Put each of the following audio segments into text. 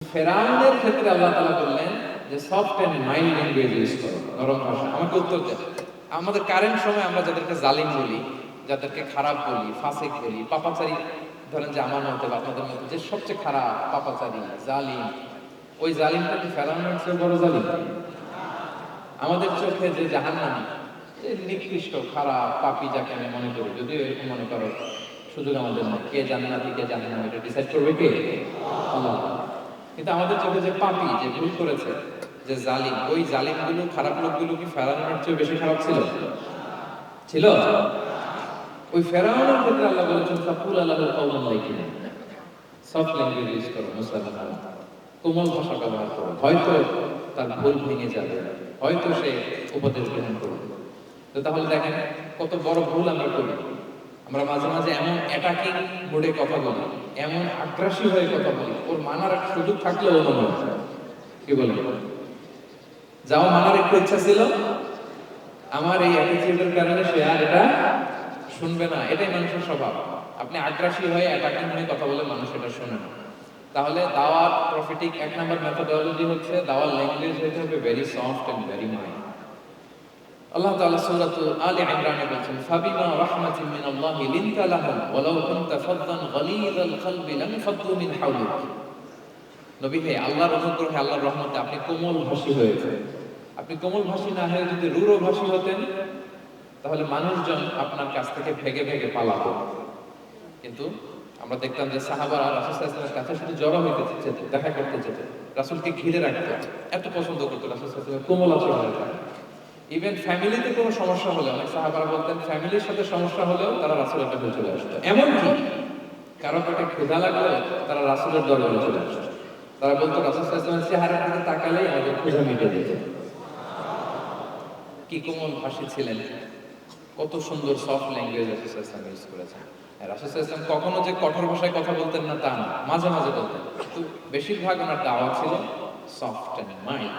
ফেরাউনের ক্ষেত্রে আল্লাহ তাআলা বললেন যে soft and mild language use করো, নরম ভাষা। আমাকে উত্তর দেন, আমাদের কারেন্ট সময় আমরা যাদেরকে জালিম বলি, যাদেরকে খারাপ বলি, ফাসিক বলি, পাপাচারী, ধরেন যে আমার মতে বা আপনাদের মতে যে সবচেয়ে খারাপ পাপাচারী জালিম, ওই জালিমটা কি ফেরাউনের চেয়ে বড় জালিম? আমাদের চোখে যে জাহান্নামী, যে নিকৃষ্ট খারাপ পাপী যাকে আমি মনে করি, যদিও এরকম মনে করো সুযোগ আমাদের নাই, কে জান্নাতি কে জাহান্নামী এটা ডিসাইড করবে কে? আল্লাহ। কিন্তু আমাদের চোখে যে পাপী, যে ভুল করেছে, যে জালিম, ওই জালিমগুলো খারাপ লোকগুলো কি ফেরাউনের চেয়ে বেশি খারাপ ছিল? ছিল? ওই ফেরাউনের ক্ষেত্রে আল্লাহ বলেছেন ফাকুল আল্লাহু কাওলান লাইয়িনা, সফট ল্যাঙ্গুয়েজ ইউজ করো মুসলমান, কোমল ভাষা ব্যবহার করো। হয়তো তার ভুল ভেঙে যাবে, হয়তো সে উপদেশ গ্রহণ করবে। তো তাহলে দেখেন কত বড় ভুল আমরা করি। আমরা মাঝে মাঝে এমন অ্যাটাকিং মোডে কথা বলি, এমন আগ্রাসী হয়ে কথা বলি, ওর মানার একটা সুযোগ থাকলেও ও মনে হয়। কি বলে যাও, মানার একটু ইচ্ছা ছিল, আমার এই অ্যাটিটিউডের কারণে সে আর এটা শুনবে না। এটাই মানুষের স্বভাব। আপনি আগ্রাসী হয়ে অ্যাটাকিং হয়ে কথা বলে মানুষ এটা শোনে না। তাহলে দাওয়াত প্রফিটিক এক নাম্বার মেথোডোলজি হচ্ছে দাওয়ার ল্যাঙ্গুয়েজ হতে হবে very soft and very mild. আল্লাহ তাআলা সূরাতুল আলে ইমরানে বলেছেন ফাবিমা রাহমাতিন মিনাল্লাহি লিনতা লাহুম ওয়ালাউ কুনতা ফাদদান গালিযাল কলবি লানফাদ্দু মিন হাওলিক। নবী হে, আল্লাহর অনুগ্রহে, আল্লাহর রহমতে আপনি কোমল ভাষী হয়েছে। আপনি কোমল ভাষী না হয়ে যদি রূঢ় ভাষী হতেন, তাহলে মানুষজন আপনার কাছ থেকে ভেগে ভেগে পালাতো। কিন্তু আমরা দেখতাম যে সাহাবারা রাসূল সাল্লাল্লাহু আলাইহি ওয়াসাল্লামের কাছে শুধু জড়ো হইতে যেতেন, দেখা করতে যেতেন, রাসূলকে ঘিরে রাখতেন, এত পছন্দ করতো রাসূল সাল্লাল্লাহু আলাইহি ওয়াসাল্লামের কোমল আচরণের কারণে। ইভেন ফ্যামিলিতে কোনো সমস্যা হলে অনেক সাহাবারা বলতেন ফ্যামিলির সাথে সমস্যা হলেও তারা রাসূলের কাছে চলে আসতো। এমনকি কারো পেটে ক্ষুধা লাগলে তারা রাসূলের দরবারে চলে আসতো। তারা বলতো রাসূল সাল্লাল্লাহু আলাইহি ওয়াসাল্লামের চেহারার দিকে তাকালেই আমাদের ক্ষুধা মিটে যেত। কি কোমল ভাষী ছিলেন, কত সুন্দর সফট ল্যাঙ্গুয়েজ রাসূল সাল্লাল্লাহু আলাইহি ওয়াসাল্লাম ইউজ করেছেন। রাসূল সাল্লাল্লাহু আলাইহি ওয়াসাল্লাম কখনো যে কঠোর ভাষায় কথা বলতেন না তা না, মাঝে মাঝে বলতেন, কিন্তু বেশিরভাগ ওনার দাওয়া ছিল সফট এন্ড মাইল্ড।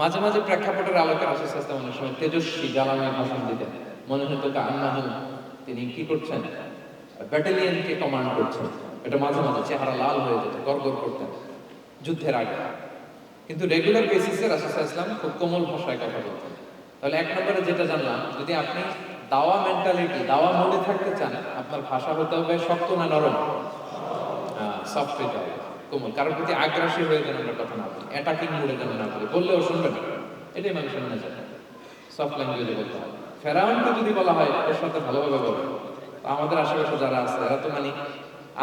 মাঝে মাঝে প্রেক্ষাপটের আলোকে রাসূল সাল্লাল্লাহু আলাইহি ওয়াসাল্লাম অনেক সময় তেজস্বী জ্বালাময় ভাষণ দিতেন। মনে হতো কান্নাহু তিনি কি করছেন, ব্যাটালিয়নকে কমান্ড করছেন। এটা মাঝে মাঝে চেহারা লাল হয়ে যেত, গড়গড় করতেন যুদ্ধের আগে। কিন্তু রেগুলার বেসিসে রাসূল সাল্লাল্লাহু আলাইহি ওয়াসাল্লাম খুব কোমল ভাষায় কথা বলতেন। তাহলে এক নম্বরে যেটা জানলাম, যদি আপনি দাওয়া মেন্টালিটি, দাওয়া মোডে থাকতে চান, আপনার ভাষা হতে হবে শক্ত না নরম? সফট হইতে হবে, কোমল। কারোর প্রতি আগ্রাসী হয়ে যেন আমরা কথা না বলি, অ্যাটাকিং মোডে যেন না বলি, বললেও শুনবে না। এটাই মানুষের মনে যায়। সফট ল্যাঙ্গুয়েজে বলতে হবে। ফেরাউনকে যদি বলা হয় ওর সাথে ভালোভাবে বলো, আমাদের আশেপাশে যারা আছে এরা তো মানে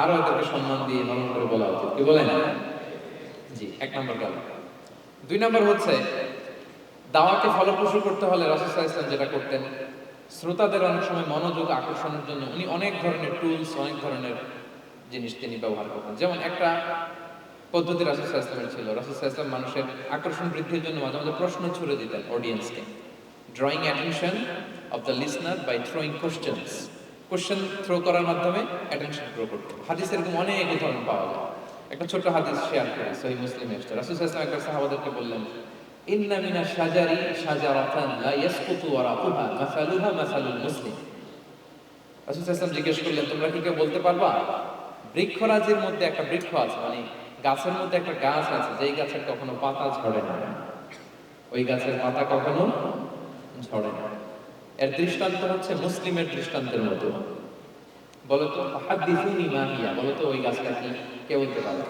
আরো এদেরকে সম্মান দিয়ে নরম করে বলা উচিত। কি বলেন? জি, এক নম্বর গেল। দুই নম্বর হচ্ছে দাওয়াকে ফলপ্রসূ করতে হলে রাসূল সাল্লাল্লাহু আলাইহি ওয়াসাল্লাম যেটা করতেন, শ্রোতাদের অনেক সময় মনোযোগ আকর্ষণের জন্য উনি অনেক ধরনের টুলস, অনেক ধরনের জিনিস তিনি ব্যবহার করতেন। যেমন একটা পদ্ধতি রাসূল সাল্লাল্লাহু আলাইহি ওয়াসাল্লামের ছিল, রাসূল সাল্লাল্লাহু আলাইহি ওয়াসাল্লাম মানুষের আকর্ষণ বৃদ্ধির জন্য মাঝে মাঝে প্রশ্ন ছুড়ে দিতেন অডিয়েন্সকে। Drawing attention of the listener by throwing questions. Question throw করার মাধ্যমে অ্যাটেনশন গ্রো করতেন। হাদিস এরকম অনেক উদাহরণ পাওয়া যায়। একটা ছোট্ট হাদিস শেয়ার করি, সহিহ মুসলিমে এসেছে। রাসূল সাল্লাল্লাহু আলাইহি ওয়াসাল্লাম একবার সাহাবাদেরকে বললেন, ইন্না মিনাশ শাজারি শাজারাতান লা ইয়াসকুতু ওয়ারাকুহা মাসালুহা মাসালুল মুসলিম। রাসূল সাল্লাল্লাহু আলাইহি ওয়াসাল্লাম জিজ্ঞেস করলেন, তোমরা কি কেউ বলতে পারবা বৃক্ষরাজির মধ্যে একটা বৃক্ষ আছে, মানে গাছের মধ্যে একটা গাছ আছে যেই গাছের কখনো পাতা ঝরে না, ওই গাছের পাতা কখনো ঝরে না। এর দৃষ্টান্ত হচ্ছে মুসলিমের দৃষ্টান্তের মতো। বলতো হাদিসুনি মা হিয়া, বলতো ওই গাছটা কি, কে বলতে পারে?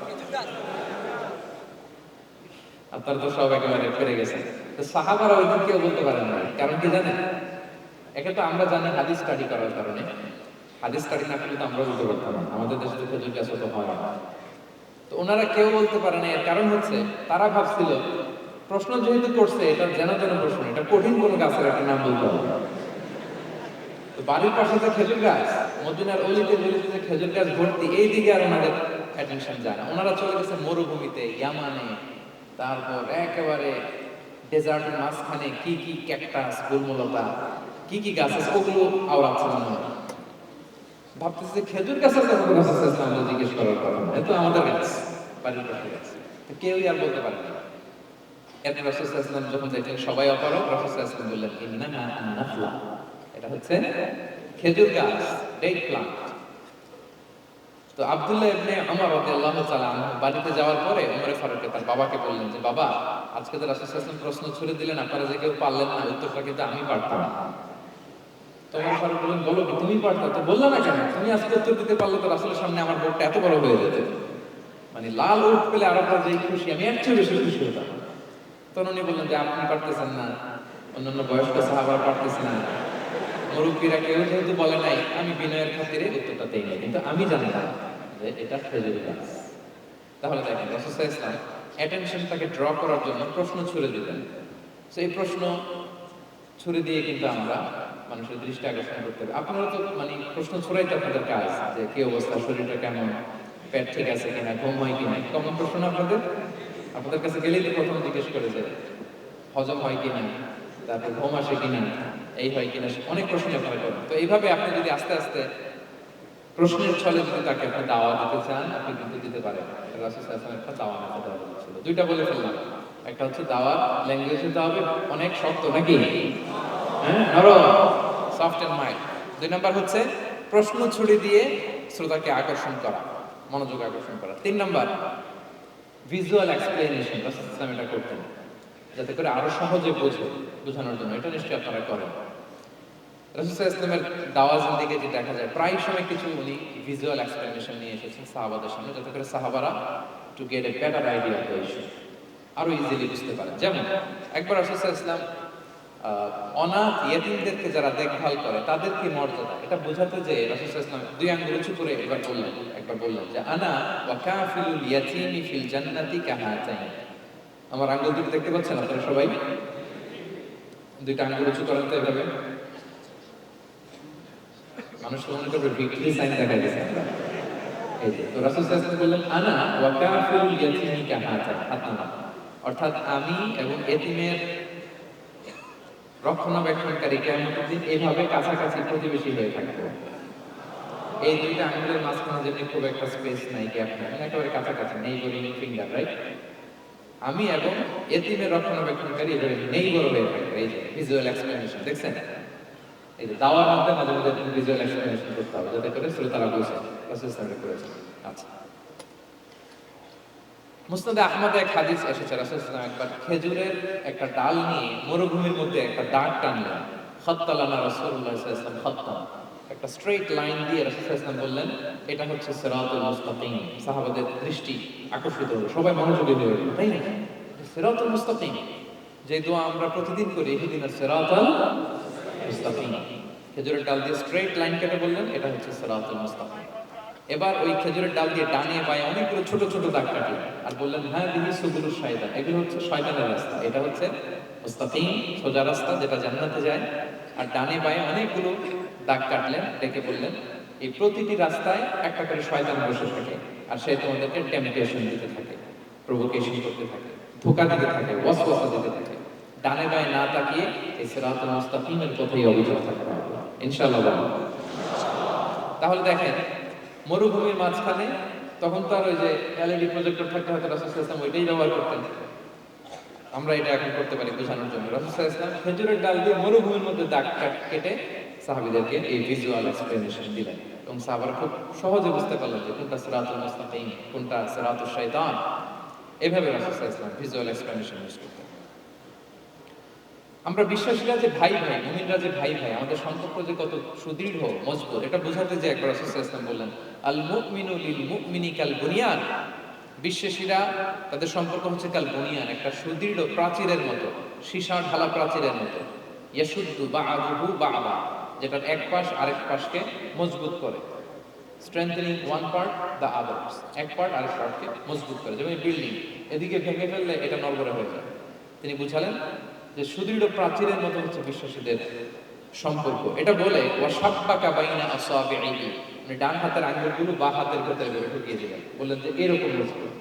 আপনারা তো সব একেবারে ফিরে গেছেন। তো সাহাবারা ওই দিন কেউ বলতে পারেন না, কারণ কি জানেন? একে তো আমরা জানি হাদিস স্টাডি করার কারণে, হাদিস স্টাডি না করলে তো আমরা বলতে পারতাম না, আমাদের দেশে তো খেজুর গাছ তো হয় না। তো ওনারা কেউ বলতে পারে না, এর কারণ হচ্ছে তারা ভাবছিল প্রশ্ন যেহেতু করছে এটা যেন যেন প্রশ্ন, এটা কঠিন কোনো গাছের একটা নাম বলতে হবে। তো বাড়ির পাশে যে খেজুর গাছ, মদিনার অলিতে গলিতে যে খেজুর গাছ ভর্তি, এই দিকে আর ওনাদের অ্যাটেনশন যায় না। ওনারা চলে গেছে মরুভূমিতে, ইয়ামানে, তারপর একেবারে ডেজার্টের মাঝখানে কি কি ক্যাকটাস, গুলমলতা, কি কি গাছ আছে ওগুলো আওড়াচ্ছে মনে হয়। ভাবতেছে যে খেজুর গাছের কথা তো রাসূল সাল্লাল্লাহু আলাইহি ওয়াসাল্লাম জিজ্ঞেস করার কথা না, এ তো আমাদের গাছ, বাড়ির পাশে গাছ। তো কেউই আর বলতে পারে না। এরপর রাসূল সাল্লাল্লাহু আলাইহি ওয়াসাল্লাম যখন দেখলেন সবাই অপারগ, রাসূল সাল্লাল্লাহু আলাইহি ওয়াসাল্লাম বললেন, ইন্নাহা আন-নাখলা, এটা হচ্ছে খেজুর গাছ, ডেট প্লান্ট। তো তো আব্দুল্লাহ ইবনে ওমর রাদিয়াল্লাহু তাআলা আনহু বাড়িতে যাওয়ার পরে ওমর ফারুক তার বাবাকে বললেন যে বাবা, আজকে তো রাসূল সাল্লাল্লাহু আলাইহি ওয়াসাল্লাম প্রশ্ন ছুড়ে দিলেন, আপনারা যে কেউ পারলেন না, উত্তরটা কিন্তু আমি পারতাম। তো ওমর ফারুক বললেন, বলো কি তুমি পারতা? তো বললা না কেন? তুমি আজকে উত্তর দিতে পারলে তো রাসূলের সামনে আমার বোর্ডটা এত বড় হয়ে যেত। মানে লাল উট পেলে আরবরা যেই খুশি, আমি এর চেয়ে বেশি খুশি হতাম। তখন উনি বললেন যে আপনি পারতেছেন না, অন্যান্য বয়স্ক সাহাবারা পারতেছেন না, মুরব্বীরা কেউ যেহেতু বলে নাই, আমি বিনয়ের খাতিরে উত্তরটা দেই নাই, কিন্তু আমি জানতাম যে এটা খেজুরের গাছ। তাহলে দেখেন রাসূল সাল্লাল্লাহু আলাইহি ওয়াসাল্লাম অ্যাটেনশনটাকে ড্র করার জন্য প্রশ্ন ছুড়ে দিতেন। সেই প্রশ্ন ছুড়ে দিয়ে কিন্তু আমরা মানুষের দৃষ্টি আকর্ষণ করতে হবে। আপনারা তো মানে প্রশ্ন ছুড়াই তো আপনাদের কাজ, যে কি অবস্থা, শরীরটা কেমন, পেট ঠিক আছে কিনা, ঘুম হয় কিনা, কমন প্রশ্ন না আপনাদের? আপনাদের কাছে গেলেই তো প্রথম জিজ্ঞেস করে যে হজম হয় কিনা, তারপর ঘুম আসে কিনা, এই হয় কিনা, অনেক প্রশ্ন আপনারা করেন। তো এইভাবে আপনি যদি আস্তে আস্তে প্রশ্নের ছলে যদি তাকে আপনি দাওয়া দিতে চান, আপনি কিন্তু দিতে পারেন। রাসূল সাল্লাল্লাহু আলাইহি ওয়াসাল্লাম একটা দাওয়া নিতে দেওয়া ছিল, দুইটা বলে ফেললাম। একটা হচ্ছে দাওয়া ল্যাঙ্গুয়েজে দাওয়া অনেক শক্ত নাকি, হ্যাঁ নরম, সফট এন্ড মাইল্ড। দুই নাম্বার হচ্ছে প্রশ্ন ছুড়ে দিয়ে শ্রোতাকে আকর্ষণ করা, মনোযোগ আকর্ষণ করা। তিন নাম্বার ভিজুয়াল এক্সপ্লেনেশন, রাসূল সাল্লাল্লাহু আলাইহি ওয়াসাল্লাম এটা করতেন যাতে করে আরো সহজে বোঝানোর জন্য। এটা নিশ্চয়ই আপনারা করেন। রাসূল সাল্লাল্লাহু আলাইহি ওয়াসাল্লামের দাওয়া জিন্দেগিতে দেখা যায় প্রায় সময় কিছু উনি ভিজুয়াল এক্সপ্লেনেশন নিয়ে এসেছেন সাহাবাদের সামনে, যাতে করে সাহাবারা to get a better idea of the issue, আরো ইজিলি বুঝতে পারেন। যেমন একবার রাসূল সাল্লাল্লাহু আলাইহি ওয়াসাল্লাম অনাথ ইয়েতিমদেরকে যারা দেখভাল করে তাদেরকে মর্যাদা এটা বোঝাতে যে রাসূল সাল্লাল্লাহু আলাইহি ওয়াসাল্লাম দুই আঙ্গুল উঁচু করে একবার বললেন যে আনা ওয়া কাফিলুল ইয়াতীমি ফিল জান্নাতি কাহাতাইন। আমার আঙ্গুল দুটো দেখতে পাচ্ছেন আপনারা সবাই? দুইটা আঙ্গুল উঁচু করেন তো এভাবে, মানুষ মনে করবে ভিক্টরি সাইন দেখা গেছে। এই যে তো রাসূল সাল্লাল্লাহু আলাইহি ওয়াসাল্লাম বললেন আনা ওয়া কাফিলুল ইয়াতীমি কাহাতাইন, হাতনা, অর্থাৎ আমি এবং এতিমের রক্ষণাবেক্ষণকারী কিয়ামতের দিন এইভাবে কাছাকাছি প্রতিবেশী হয়ে থাকবো। এই দুইটা আঙ্গুলের মাঝখানে যেমনি খুব একটা স্পেস নাই, গ্যাপ নাই, একেবারে কাছাকাছি, নেইবরিং ফিঙ্গার, রাইট? আমি এবং এতিমের রক্ষণাবেক্ষণকারী এভাবে নেইবর হয়ে থাকবো। এই যে ভিজুয়াল এক্সপ্লেনেশন দেখছেন, এই যে দাওয়ার মধ্যে মাঝে মাঝে ভিজুয়াল এক্সপ্লেনেশন করতে হবে যাতে করে শ্রোতারা বুঝে রাসূল সাল্লাল্লাহু আলাইহি ওয়াসাল্লাম করেছেন। আচ্ছা, মুসনাদে আহমদে এক হাদিস এসেছে, রাসূল সাল্লাল্লাহু আলাইহি ওয়াসাল্লাম একবার খেজুরের একটা ডাল নিয়ে মরুভূমির মধ্যে একটা দাগ টানলেন। খাত্তালানা রাসূলুল্লাহ সাল্লাল্লাহু আলাইহি ওয়াসাল্লাম খাত্তান, একটা স্ট্রেট লাইন দিয়ে রাসূল সাল্লাল্লাহু আলাইহি ওয়াসাল্লাম বললেন এটা হচ্ছে সিরাতুল মুস্তাকিম। সাহাবাদের দৃষ্টি আকর্ষিত হলো, সবাই মনোযোগী হয়ে গেল, তাই না? সিরাতুল মুস্তাকিম যে দোয়া আমরা প্রতিদিন করি, ইহদিনাস সিরাতাল মুস্তাকিম, খেজুরের ডাল দিয়ে স্ট্রেট লাইন কেটে বললেন এটা হচ্ছে সিরাতুল মুস্তাকিম। এবার ওই খেজুরের ডাল দিয়ে ডানে বায়ে অনেকগুলো ছোট ছোট দাগ কাটলেন আর বললেন হ্যাঁ দিহি সুবুলুশ শায়তান, এগুলো হচ্ছে শয়তানের রাস্তা, এটা হচ্ছে মুস্তাকিম সোজা রাস্তা যেটা জান্নাতে যায়। আর ডানে বায়ে অনেকগুলো দাগ কাটলেন, ডেকে বললেন এই প্রতিটি রাস্তায় একটা করে শয়তান বসে থাকে আর সে তোমাদেরকে টেম্পটেশন দিতে থাকে, প্রভোকেশন করতে থাকে, ধোঁকা দিতে থাকে, ওয়াসওয়াসা দিতে থাকে। ডানে বায়ে না তাকিয়ে এই সিরাতুল মুস্তাকিমের পথেই অবিচল থাকতে হবে ইনশাআল্লাহ। তাহলে দেখেন মরুভূমির মাঝখানে, তখন তো আর ওই যে এলইডি প্রজেক্টর থাকতে হয়তো রাসূল সাল্লাল্লাহু আলাইহি ওয়াসাল্লাম ওইটাই ব্যবহার করতেন, আমরা এটা এখন করতে পারি বোঝানোর জন্য। রাসূল সাল্লাল্লাহু আলাইহি ওয়াসাল্লাম খেজুরের ডাল দিয়ে মরুভূমির মধ্যে দাগ কেটে সাহাবীদেরকে এই ভিজুয়াল এক্সপ্লেনেশন দিলেন এবং সাহাবারা খুব সহজে বুঝতে পারলেন যে কোনটা সিরাতুল মুস্তাকিম, কোনটা সিরাতুশ শাইতান। এভাবে রাসূল সাল্লাল্লাহু আলাইহি ওয়াসাল্লাম ভিজুয়াল এক্সপ্লেনেশন ইউজ করতেন। আমরা বিশ্বাসীরা যে ভাই ভাই, মুমিনরা যে ভাই ভাই, আমাদের সম্পর্ক যে কত সুদৃঢ় মজবুত, এটা বোঝাতে যে একবার রাসূল সাল্লাল্লাহু আলাইহি ওয়াসাল্লাম বললেন আল মুমিনু লিল মুমিনি কাল বুনিয়ান, বিশ্বাসীরা তাদের সম্পর্ক হচ্ছে কাল বুনিয়ান, একটা সুদৃঢ় প্রাচীরের মতো, সীসা ঢালা প্রাচীরের মতো। ইয়াশুদ্দু বা'দুহু বা'দা, যেটার এক পাশ আরেক পাশকে মজবুত করে। Strengthening one part the others, এক পার্ট আরেক পার্টকে মজবুত করে। যেমন বিল্ডিং এদিকে ভেঙে ফেললে এটা নড়বড়ে হয়ে যায়। তিনি বুঝালেন যে সুদৃঢ় প্রাচীরের মতো হচ্ছে বিশ্বাসীদের সম্পর্ক। এটা বলে ওয়াসাব্বাকা বাইনা আসাবিহি, মানে ডান হাতের আঙ্গুলগুলো বাঁ হাতের ভেতরে করে ঢুকিয়ে দিলেন, বললেন যে এরকম মজবুত।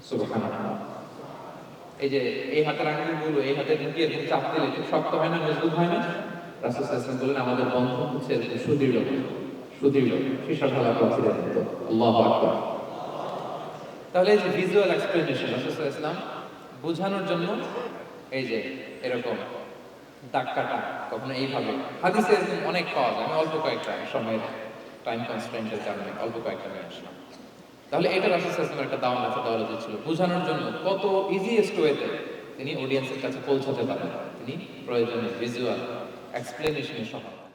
সুবহানাল্লাহ। এই যে এই হাতের আঙ্গুলগুলো এই হাতে ঢুকিয়ে দিয়ে চাপ দিলে খুব শক্ত হয় না, মজবুত হয় না? রাসূল সাল্লাল্লাহু আলাইহি ওয়াসাল্লাম বললেন আমাদের বন্ধন হচ্ছে সুদৃঢ়, সুদৃঢ় সীসা ঢালা প্রাচীরের মতো। আল্লাহু আকবার। তাহলে এই যে ভিজুয়াল এক্সপ্লেনেশন রাসূল সাল্লাল্লাহু আলাইহি ওয়াসাল্লাম বোঝানোর জন্য এই যে এরকম দাগ কাটা, কখনো এইভাবে, হাদিসে অনেক পাওয়া যায়, আমি অল্প কয়েকটা সময়ের টাইম কনস্ট্রেন্টের কারণে অল্প কয়েকটা নিয়ে আসলাম। তাহলে এটা রাসূল সাল্লাল্লাহু আলাইহি ওয়াসাল্লামের একটা দাওয়া মেথোডোলজি ছিল, বোঝানোর জন্য কত ইজিয়েস্ট ওয়েতে তিনি অডিয়েন্সের কাছে পৌঁছাতে পারেন। তিনি প্রয়োজনে ভিজুয়াল এক্সপ্লেনেশনের সহায়তা